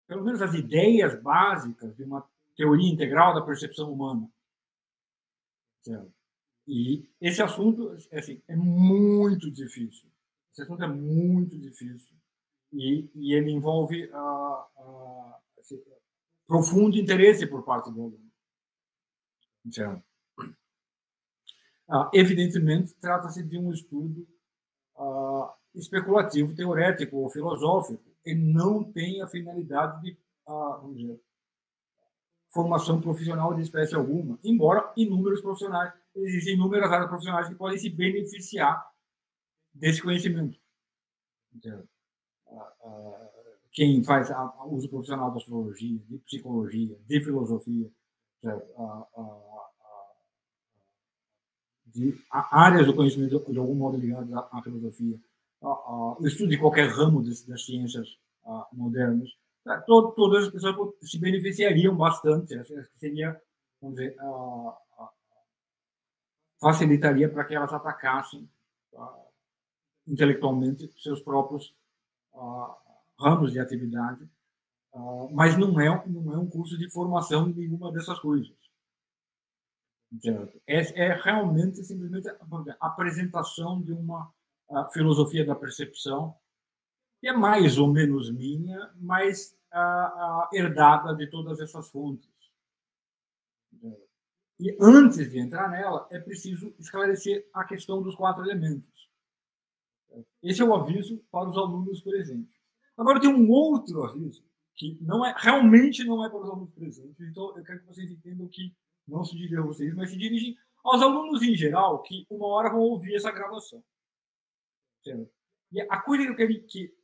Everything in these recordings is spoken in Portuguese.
pelo menos as ideias básicas de uma teoria integral da percepção humana. Certo? E esse assunto assim, é muito difícil. Esse assunto é muito difícil. E ele envolve assim, profundo interesse por parte do aluno. Certo? Evidentemente, trata-se de um estudo especulativo, teorético ou filosófico, e não tem a finalidade de, vamos dizer, formação profissional de espécie alguma, embora inúmeros profissionais, existem inúmeras áreas profissionais que podem se beneficiar desse conhecimento. Então, quem faz uso profissional da astrologia, de psicologia, de filosofia, de áreas do conhecimento de algum modo ligadas à filosofia, o estudo de qualquer ramo das ciências modernas, todas as pessoas se beneficiariam bastante. Seria, vamos dizer, facilitaria para que elas atacassem intelectualmente seus próprios ramos de atividade, mas não é um curso de formação de nenhuma dessas coisas. É realmente simplesmente a apresentação de uma filosofia da percepção que é mais ou menos minha, mas herdada de todas essas fontes. E antes de entrar nela, é preciso esclarecer a questão dos 4 elementos. Esse é o aviso para os alunos presentes. Agora tem um outro aviso que realmente não é para os alunos presentes. Então eu quero que vocês entendam que não se dirige a vocês, mas se dirige aos alunos em geral que uma hora vão ouvir essa gravação. Certo? E a coisa que eu quero que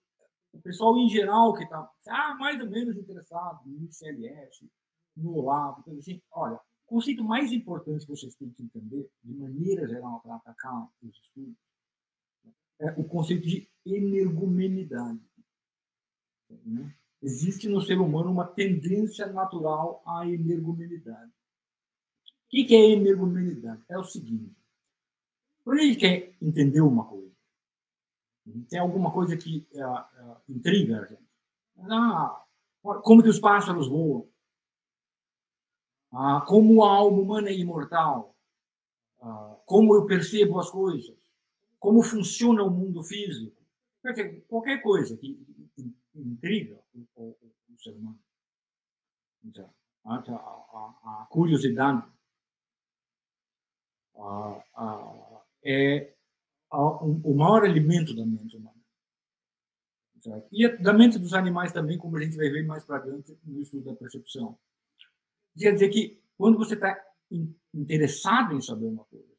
o pessoal em geral que está mais ou menos interessado no ICLS, no OLAV, assim, olha, o conceito mais importante que vocês têm que entender, de maneira geral, para atacar os estudos, é o conceito de energumenidade. Né? Existe no ser humano uma tendência natural à energumenidade. O que é energumenidade? É o seguinte: quando a gente quer entender uma coisa, tem alguma coisa que intriga a gente. Como que os pássaros voam? Como a alma humana é imortal? Como eu percebo as coisas? Como funciona o mundo físico? Qualquer coisa que intriga o ser humano. Então, a curiosidade é o maior alimento da mente humana. E da mente dos animais também, como a gente vai ver mais para frente no estudo da percepção. Quer dizer que quando você está interessado em saber uma coisa,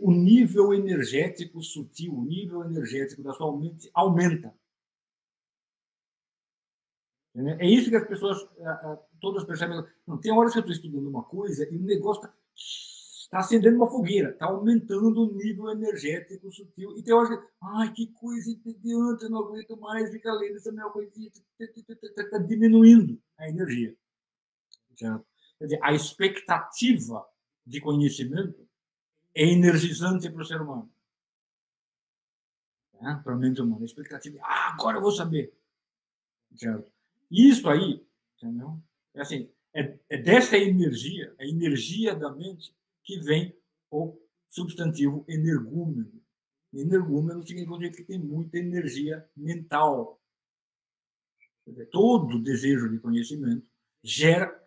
o nível energético sutil, o nível energético da sua mente aumenta. É isso que as pessoas todas percebem. Não, tem horas que eu estou estudando uma coisa e o negócio está acendendo uma fogueira, está aumentando o nível energético sutil. E tem horas que, que coisa entediante, eu não aguento mais ficar lendo essa minha coisinha, está diminuindo a energia. Certo? Quer dizer, a expectativa de conhecimento é energizante para o ser humano. Para a mente humana. A expectativa de, agora eu vou saber. Certo? Isso aí, entendeu? É assim, é dessa energia, a energia da mente, que vem o substantivo energúmeno. Energúmeno significa que tem muita energia mental. Dizer, todo desejo de conhecimento gera,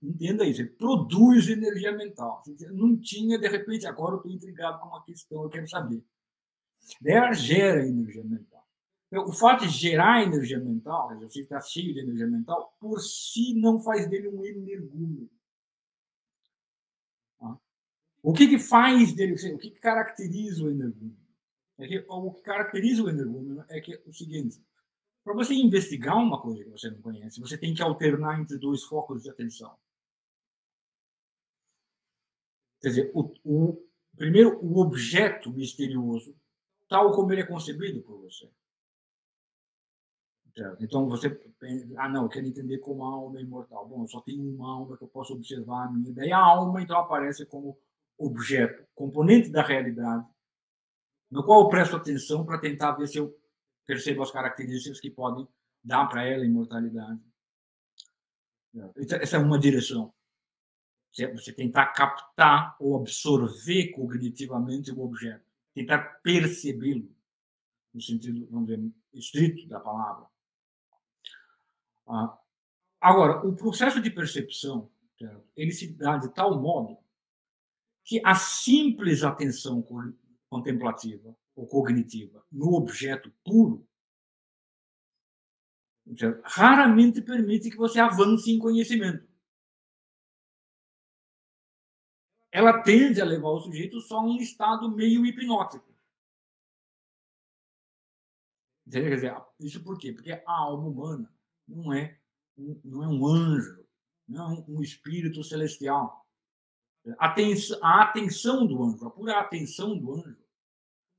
entenda isso, produz energia mental. Não tinha, de repente, agora eu estou intrigado com uma questão, eu quero saber. Ela gera energia mental. Então, o fato de gerar energia mental, você está cheio de energia mental, por si não faz dele um energúmeno. O que faz dele, o que caracteriza o energúmeno? O que caracteriza o energúmeno é que o seguinte: para você investigar uma coisa que você não conhece, você tem que alternar entre 2 focos de atenção. Quer dizer, primeiro, o objeto misterioso, tal como ele é concebido por você. Então você pensa, não, eu quero entender como a alma é imortal. Bom, eu só tenho uma alma que eu posso observar a minha ideia. A alma, então, aparece como objeto, componente da realidade, no qual eu presto atenção para tentar ver se eu percebo as características que podem dá para ela imortalidade. Então, essa é uma direção. Você tentar captar ou absorver cognitivamente o objeto, tentar percebê-lo, no sentido, vamos dizer, estrito da palavra. Ah, agora, o processo de percepção, ele se dá de tal modo que a simples atenção contemplativa ou cognitiva no objeto puro raramente permite que você avance em conhecimento. Ela tende a levar o sujeito só a um estado meio hipnótico. Quer dizer, isso por quê? Porque a alma humana não é um anjo, não é um espírito celestial. A atenção do anjo, a pura atenção do anjo,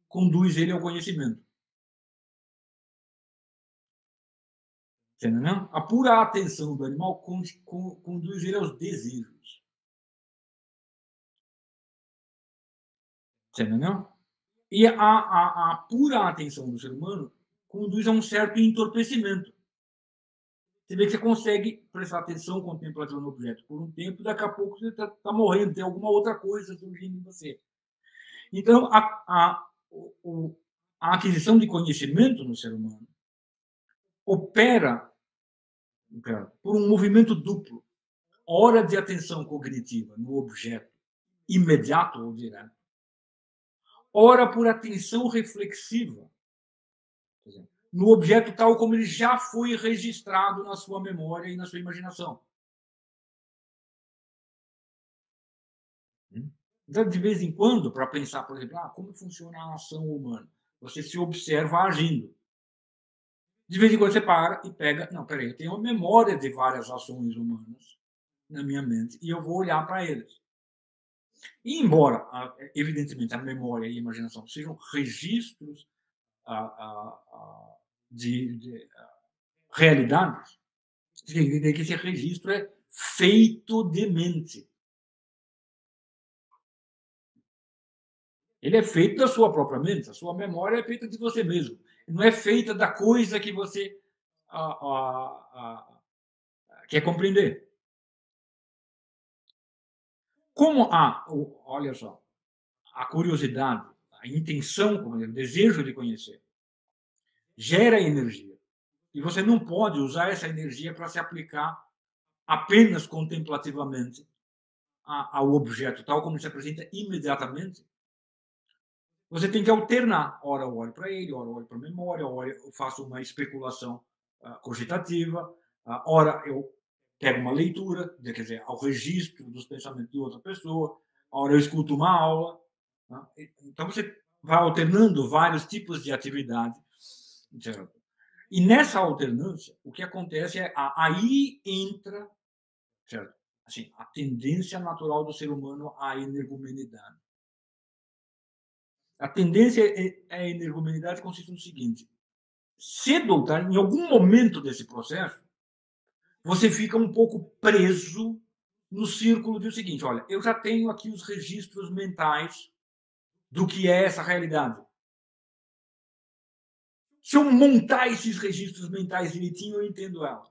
conduz ele ao conhecimento. Entendeu? A pura atenção do animal conduz ele aos desejos. Entendeu? E a pura atenção do ser humano conduz a um certo entorpecimento. Você vê que você consegue prestar atenção contemplativa no objeto por um tempo, daqui a pouco você está morrendo, tem alguma outra coisa surgindo em você. Então, a aquisição de conhecimento no ser humano opera por um movimento duplo. Hora de atenção cognitiva no objeto, imediato ou direto. Ora por atenção reflexiva, no objeto tal como ele já foi registrado na sua memória e na sua imaginação. Então, de vez em quando, para pensar, por exemplo, como funciona a ação humana, você se observa agindo. De vez em quando você para e pega, não, peraí, eu tenho uma memória de várias ações humanas na minha mente e eu vou olhar para eles. E embora, evidentemente, a memória e a imaginação sejam registros de realidades, você tem que entender que esse registro é feito de mente. Ele é feito da sua própria mente, a sua memória é feita de você mesmo. Não é feita da coisa que você quer compreender. Como olha só, a curiosidade, a intenção, o desejo de conhecer, gera energia. E você não pode usar essa energia para se aplicar apenas contemplativamente ao objeto, tal como se apresenta imediatamente. Você tem que alternar. Ora eu olho para ele, ora eu olho para a memória, ora eu faço uma especulação cogitativa, ora eu pego uma leitura, quer dizer, ao registro dos pensamentos de outra pessoa, ora eu escuto uma aula. Tá? Então você vai alternando vários tipos de atividade. Certo? E nessa alternância, o que acontece é aí entra, certo? Assim, a tendência natural do ser humano à energumenidade. A tendência à energumenidade consiste no seguinte: cedo ou tarde, em algum momento desse processo, você fica um pouco preso no círculo do seguinte: olha, eu já tenho aqui os registros mentais do que é essa realidade. Se eu montar esses registros mentais direitinho, eu entendo ela.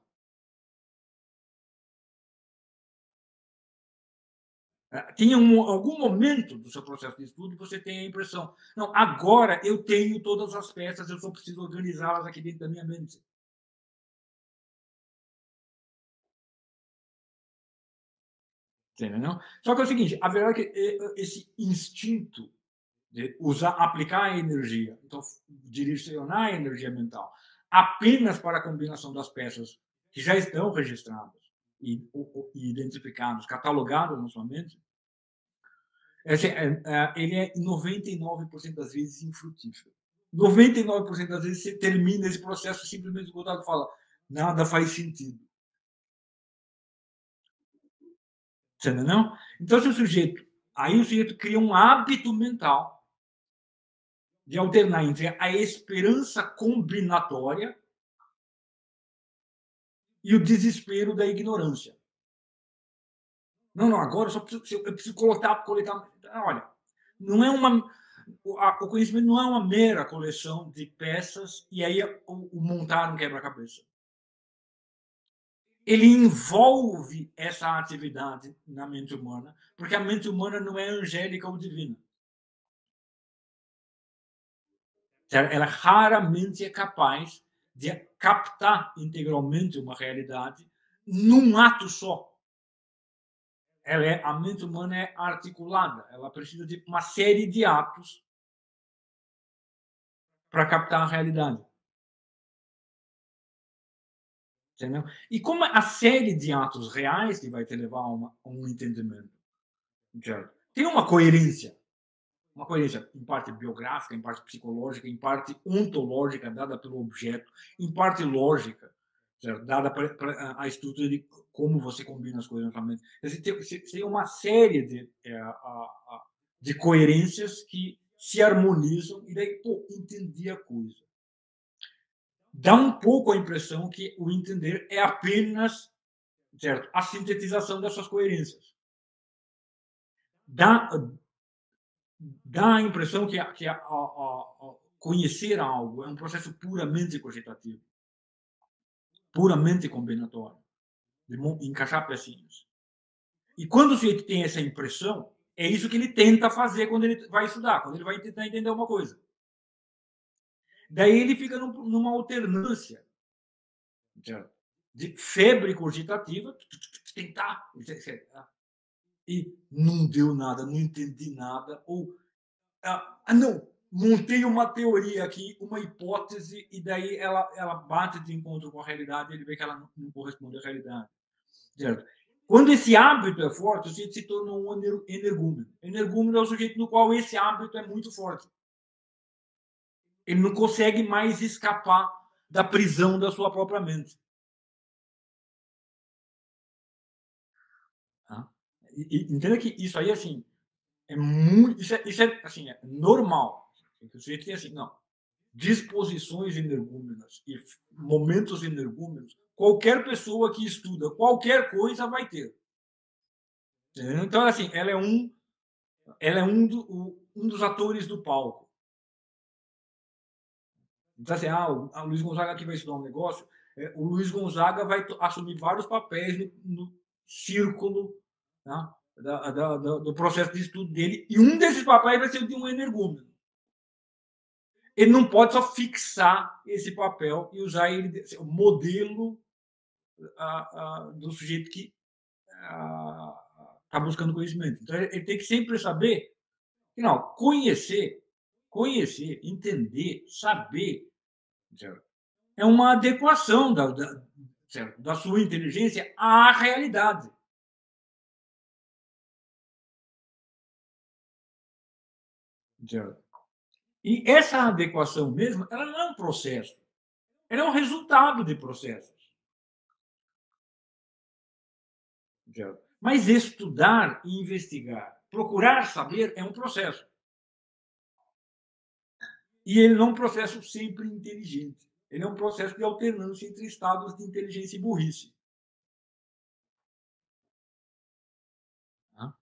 Tem algum momento do seu processo de estudo que você tem a impressão, não, agora eu tenho todas as peças, eu só preciso organizá-las aqui dentro da minha mente. Entendeu? Só que é o seguinte, a verdade é que esse instinto de aplicar a energia, então direcionar a energia mental apenas para a combinação das peças que já estão registradas e identificadas, catalogadas na sua mente, ele é 99% das vezes infrutífero. 99% das vezes você termina esse processo simplesmente esgotado e fala, nada faz sentido. Você entendeu? Então, se aí o sujeito cria um hábito mental de alternar entre a esperança combinatória e o desespero da ignorância. Não, agora eu preciso coletar. Olha, não é o conhecimento não é uma mera coleção de peças e aí o montar um quebra-cabeça. ele envolve essa atividade na mente humana, porque a mente humana não é angélica ou divina. Ela raramente é capaz de captar integralmente uma realidade num ato só. A mente humana é articulada, ela precisa de uma série de atos para captar a realidade. Entendeu? E como a série de atos reais que vai te levar a um entendimento, certo? Tem uma coerência em parte biográfica, em parte psicológica, em parte ontológica, dada pelo objeto, em parte lógica, certo? Dada para a estrutura de como você combina as coisas na sua mente. Tem uma série de coerências que se harmonizam e daí, pô, entendi a coisa. Dá um pouco a impressão que o entender é apenas, certo, a sintetização dessas coerências. Dá, dá a impressão que conhecer algo é um processo puramente cogitativo, puramente combinatório, de encaixar pecinhas. E quando o sujeito tem essa impressão, é isso que ele tenta fazer quando ele vai estudar, quando ele vai tentar entender uma coisa. Daí ele fica numa alternância, certo? De febre cogitativa, tentar, e não deu nada, não entendi nada, ou não, montei uma teoria aqui, uma hipótese, e daí ela bate de encontro com a realidade, ele vê que ela não corresponde à realidade. Certo? Quando esse hábito é forte, o sujeito se torna um energúmeno. Energúmeno é o sujeito no qual esse hábito é muito forte. Ele não consegue mais escapar da prisão da sua própria mente. Tá? Entenda que isso aí, assim, é muito. Isso é assim, é normal. O sujeito tem assim, não. Disposições energúmenas e momentos energúmenos, qualquer pessoa que estuda qualquer coisa vai ter. Então, assim, ela é um dos atores do palco. Então, assim, o Luiz Gonzaga aqui vai estudar um negócio, o Luiz Gonzaga vai assumir vários papéis no círculo, tá? Do processo de estudo dele, e um desses papéis vai ser o de um energúmeno. Ele não pode só fixar esse papel e usar ele, o modelo do sujeito que está buscando conhecimento. Então, ele tem que sempre saber que, não, conhecer, entender, saber, certo? É uma adequação certo? Da sua inteligência à realidade. Certo? E essa adequação mesmo, ela não é um processo, ela é um resultado de processos. Certo? Mas estudar e investigar, procurar saber, é um processo. E ele não é um processo sempre inteligente. Ele é um processo de alternância entre estados de inteligência e burrice. Tá?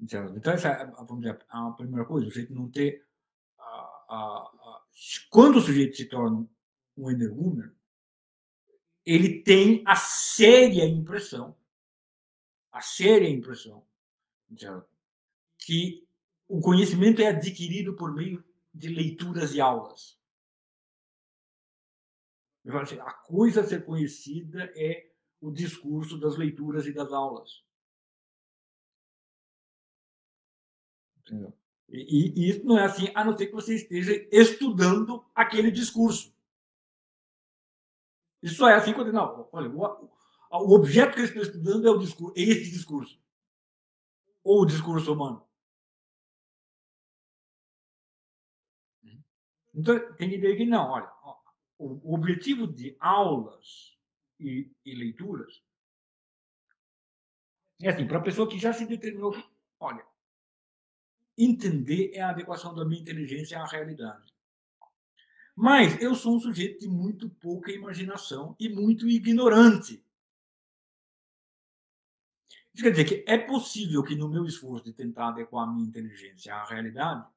Então, essa é, vamos dizer, a primeira coisa, o sujeito não ter. Quando o sujeito se torna um energúmeno, ele tem a séria impressão, certo? Que o conhecimento é adquirido por meio de leituras e aulas. Assim, a coisa a ser conhecida é o discurso das leituras e das aulas. Entendeu? E isso não é assim, a não ser que você esteja estudando aquele discurso. Isso é assim quando. Não, olha, o objeto que eu estou estudando é o discurso, é esse discurso. Ou o discurso humano. Então, tem que entender que não, olha, o objetivo de aulas e leituras é assim, para a pessoa que já se determinou que, olha, entender é a adequação da minha inteligência à realidade. Mas eu sou um sujeito de muito pouca imaginação e muito ignorante. Isso quer dizer que é possível que no meu esforço de tentar adequar a minha inteligência à realidade,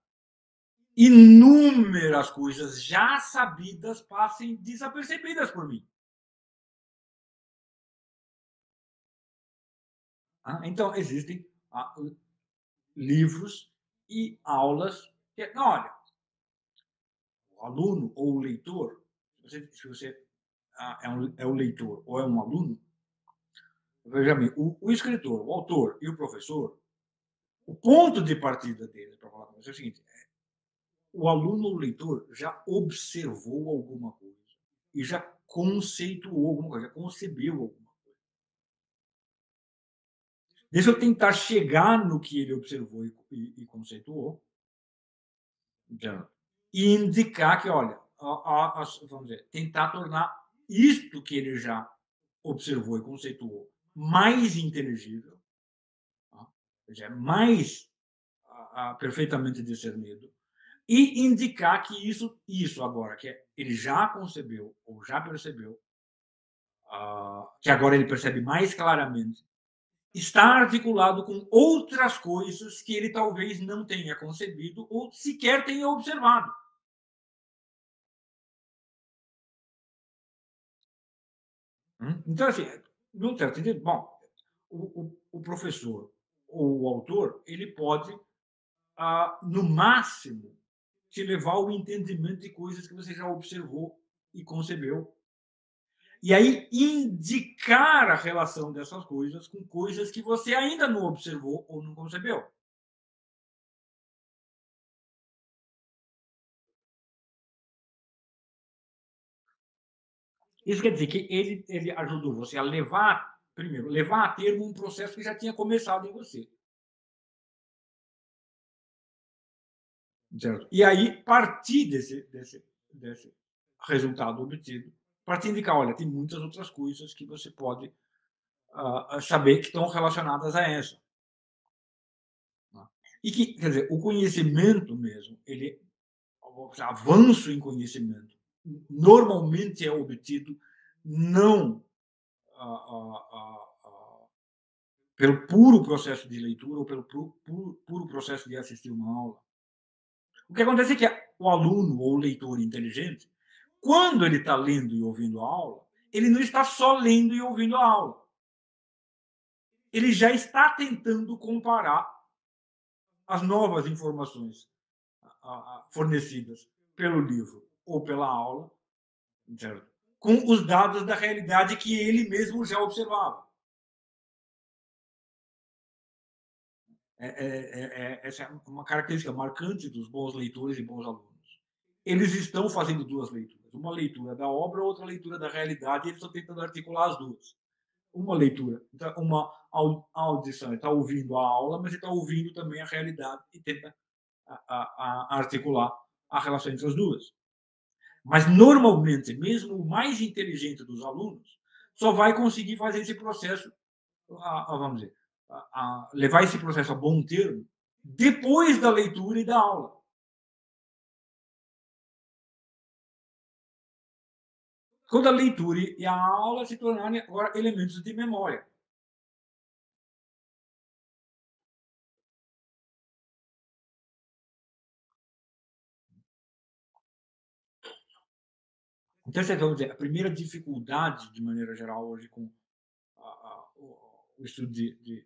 inúmeras coisas já sabidas passem desapercebidas por mim. Então, existem livros e aulas que, olha, o aluno ou o leitor, se você é um leitor ou é um aluno, veja bem, o escritor, o autor e o professor, o ponto de partida dele, para falar com você, é o seguinte: o aluno ou o leitor já observou alguma coisa e já conceituou alguma coisa, já concebeu alguma coisa. Deixa eu tentar chegar no que ele observou e conceituou, já, e indicar que, olha, vamos dizer, tentar tornar isto que ele já observou e conceituou mais inteligível, tá? Ou seja, mais perfeitamente discernido, e indicar que isso agora, que ele já concebeu ou já percebeu, que agora ele percebe mais claramente, está articulado com outras coisas que ele talvez não tenha concebido ou sequer tenha observado. Então, assim, num certo sentido, bom, o professor ou o autor, ele pode, no máximo, te levar ao entendimento de coisas que você já observou e concebeu. E aí indicar a relação dessas coisas com coisas que você ainda não observou ou não concebeu. Isso quer dizer que ele ajudou você a levar, primeiro, levar a termo um processo que já tinha começado em você. Certo? E aí, partir desse resultado obtido, para te indicar, olha, tem muitas outras coisas que você pode saber que estão relacionadas a essa. Né? E que, quer dizer, o conhecimento mesmo, ele, o avanço em conhecimento, normalmente é obtido não ah, ah, ah, ah, pelo puro processo de leitura ou pelo puro processo de assistir uma aula. O que acontece é que o aluno ou o leitor inteligente, quando ele está lendo e ouvindo a aula, ele não está só lendo e ouvindo a aula. Ele já está tentando comparar as novas informações fornecidas pelo livro ou pela aula, certo? Com os dados da realidade que ele mesmo já observava. Essa é uma característica marcante dos bons leitores e bons alunos. Eles estão fazendo duas leituras. Uma leitura da obra, outra leitura da realidade, e eles estão tentando articular as duas. Uma leitura, então, uma audição, ele está ouvindo a aula, mas ele está ouvindo também a realidade e tenta articular a relação entre as duas. Mas, normalmente, mesmo o mais inteligente dos alunos só vai conseguir fazer esse processo, vamos dizer, levar esse processo a bom termo depois da leitura e da aula. Quando a leitura e a aula se tornarem agora elementos de memória. Então, vamos dizer, a primeira dificuldade, de maneira geral, hoje, com o estudo de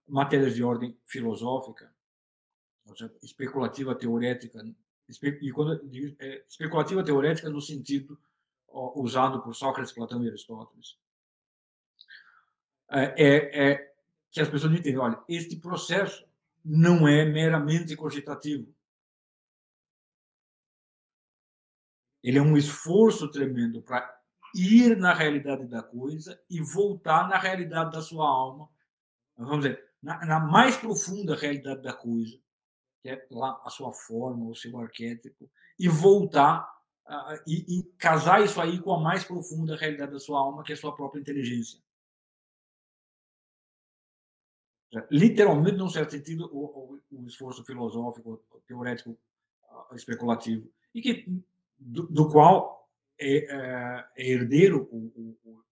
matérias de ordem filosófica, ou seja, especulativa teorética, e quando eu digo, especulativa teorética no sentido usado por Sócrates, Platão e Aristóteles, é que as pessoas não entendem, olha, este processo não é meramente cogitativo. Ele é um esforço tremendo para ir na realidade da coisa e voltar na realidade da sua alma, vamos dizer, na mais profunda realidade da coisa, que é lá a sua forma, o seu arquétipo, e voltar e casar isso aí com a mais profunda realidade da sua alma, que é a sua própria inteligência. Literalmente, num certo sentido, o esforço filosófico, teorético, especulativo, e que, do qual é herdeiro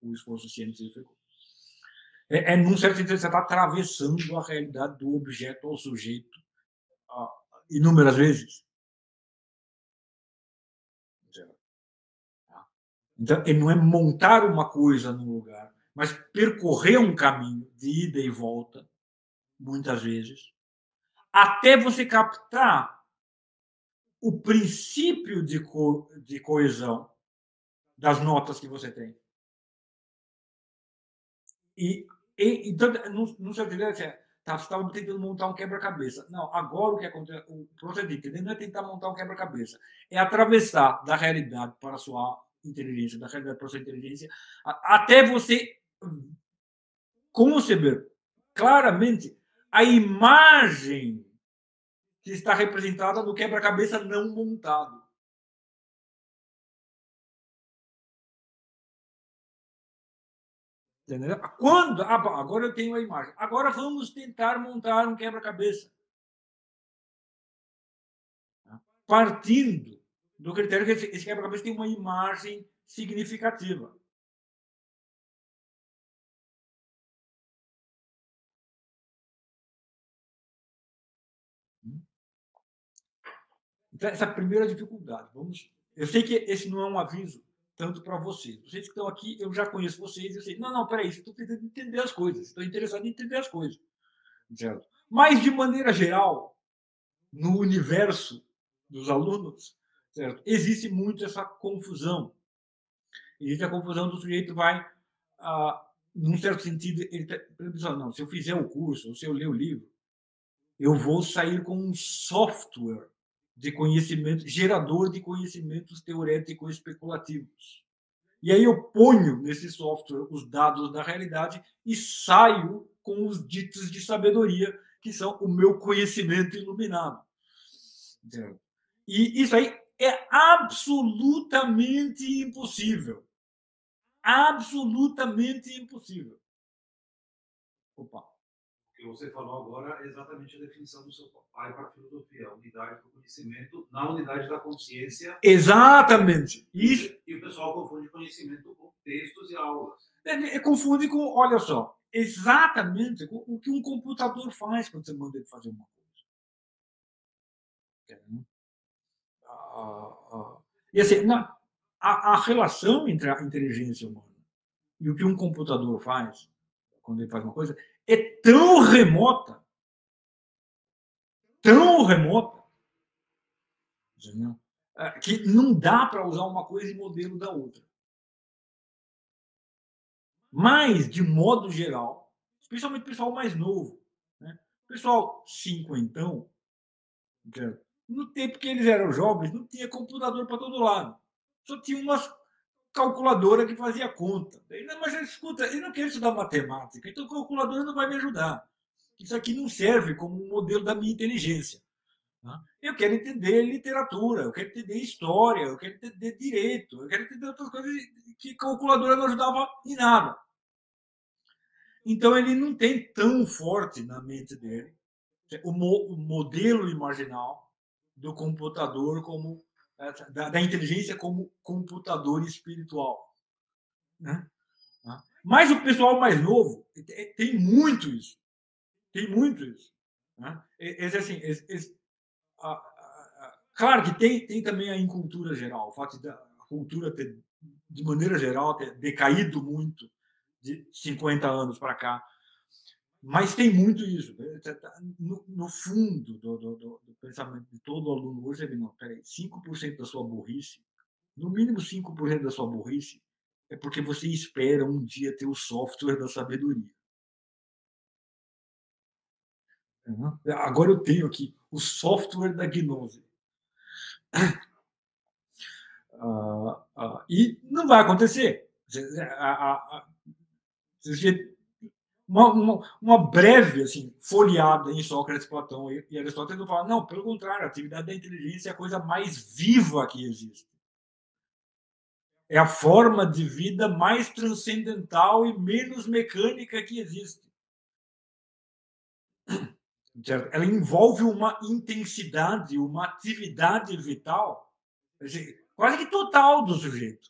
o esforço científico, num certo sentido, você está atravessando a realidade do objeto ao sujeito inúmeras vezes. Tá? Então, ele não é montar uma coisa num lugar, mas percorrer um caminho de ida e volta, muitas vezes, até você captar o princípio de coesão das notas que você tem. E, então, não se entendeu? Assim, tá, você estava tentando montar um quebra-cabeça. Não, agora o que acontece, o procedimento entendeu? Não é tentar montar um quebra-cabeça, é atravessar da realidade para a sua inteligência, da realidade para a sua inteligência, até você conceber claramente a imagem que está representada no quebra-cabeça não montado. Entendeu? Quando? Agora eu tenho a imagem. Agora vamos tentar montar um quebra-cabeça. Partindo do critério que esse quebra-cabeça tem uma imagem significativa. Então, essa é a primeira dificuldade. Eu sei que esse não é um aviso tanto para vocês. Vocês que estão aqui, eu já conheço vocês. Eu sei, não, peraí, eu estou tentando entender as coisas. Estou interessado em entender as coisas. Certo? Mas, de maneira geral, no universo dos alunos, certo? Existe muito essa confusão. Existe a confusão do sujeito vai, num certo sentido, ele pensa, não, se eu fizer o curso, ou se eu ler o livro, eu vou sair com um software de conhecimento, gerador de conhecimentos teoréticos especulativos. E aí eu ponho nesse software os dados da realidade e saio com os ditos de sabedoria, que são o meu conhecimento iluminado. E isso aí é absolutamente impossível. Absolutamente impossível. Opa. O que você falou agora é exatamente a definição do seu pai para a filosofia, a unidade do conhecimento na unidade da consciência. Exatamente. Isso. E o pessoal confunde conhecimento com textos e aulas. Confunde com, olha só, exatamente o que um computador faz quando você manda ele fazer uma coisa. E assim, a relação entre a inteligência humana e o que um computador faz, quando ele faz uma coisa, é tão remota, entendeu? Que não dá para usar uma coisa em modelo da outra. Mas, de modo geral, especialmente o pessoal mais novo, né? Pessoal cinquentão, no tempo que eles eram jovens, não tinha computador para todo lado. Só tinha umas calculadora que fazia conta. Mas escuta, eu não quero estudar matemática, então calculadora não vai me ajudar. Isso aqui não serve como um modelo da minha inteligência. Tá? Eu quero entender literatura, eu quero entender história, eu quero entender direito, eu quero entender outras coisas que calculadora não ajudava em nada. Então ele não tem tão forte na mente dele o modelo imaginal do computador como da inteligência como computador espiritual, né? Mas o pessoal mais novo tem muito isso, tem muito isso, né? Assim, claro que tem também a incultura geral, o fato da cultura ter, de maneira geral, ter decaído muito de 50 anos para cá. Mas tem muito isso. No fundo do pensamento de todo aluno hoje, ele não, peraí, 5% da sua burrice, no mínimo 5% da sua burrice, é porque você espera um dia ter o software da sabedoria. Uhum. Agora eu tenho aqui o software da gnose. E não vai acontecer. Uma breve assim, folheada em Sócrates, Platão e Aristóteles não fala, não, pelo contrário, a atividade da inteligência é a coisa mais viva que existe. É a forma de vida mais transcendental e menos mecânica que existe. Certo? Ela envolve uma intensidade, uma atividade vital quase que total do sujeito.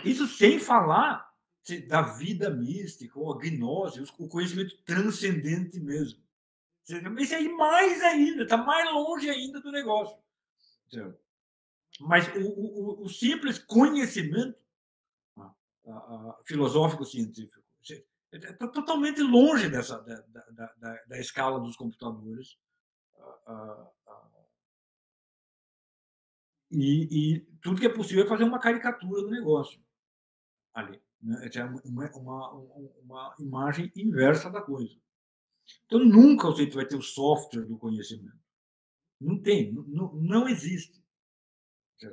Isso sem falar da vida mística, ou a gnose, o conhecimento transcendente mesmo. Isso aí mais ainda, está mais longe ainda do negócio. Mas o simples conhecimento filosófico-científico está totalmente longe da escala dos computadores. E tudo que é possível é fazer uma caricatura do negócio ali. Né? É uma imagem inversa da coisa. Então, nunca você vai ter o software do conhecimento. Não tem, não existe.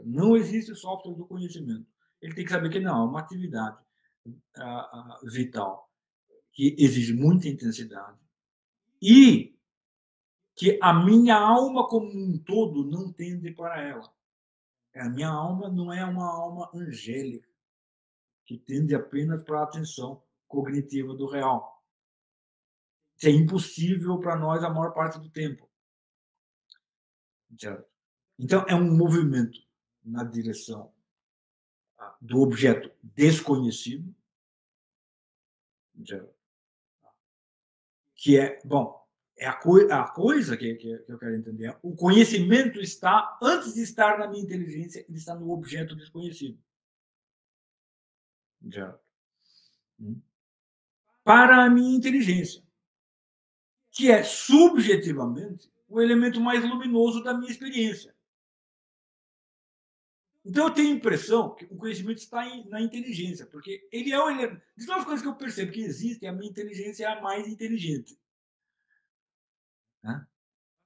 Não existe software do conhecimento. Ele tem que saber que não, é uma atividade vital que exige muita intensidade e que a minha alma como um todo não tende para ela. A minha alma não é uma alma angélica que tende apenas para a atenção cognitiva do real. Isso é impossível para nós a maior parte do tempo. Certo? Então, é um movimento na direção do objeto desconhecido, certo? Que é, bom, é a coisa que eu quero entender. O conhecimento está, antes de estar na minha inteligência, ele está no objeto desconhecido. Certo? Para a minha inteligência, que é subjetivamente o elemento mais luminoso da minha experiência. Então eu tenho a impressão que o conhecimento está na inteligência, porque ele é o elemento. Isso é uma coisa que eu percebo que existe, a minha inteligência é a mais inteligente. Né?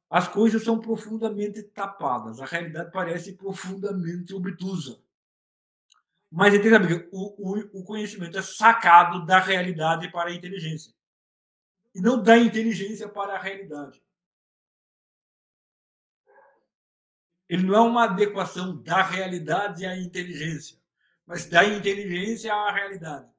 As coisas são profundamente tapadas, a realidade parece profundamente obtusa. Mas entenda, o conhecimento é sacado da realidade para a inteligência. E não da inteligência para a realidade. Ele não é uma adequação da realidade à inteligência, mas da inteligência à realidade.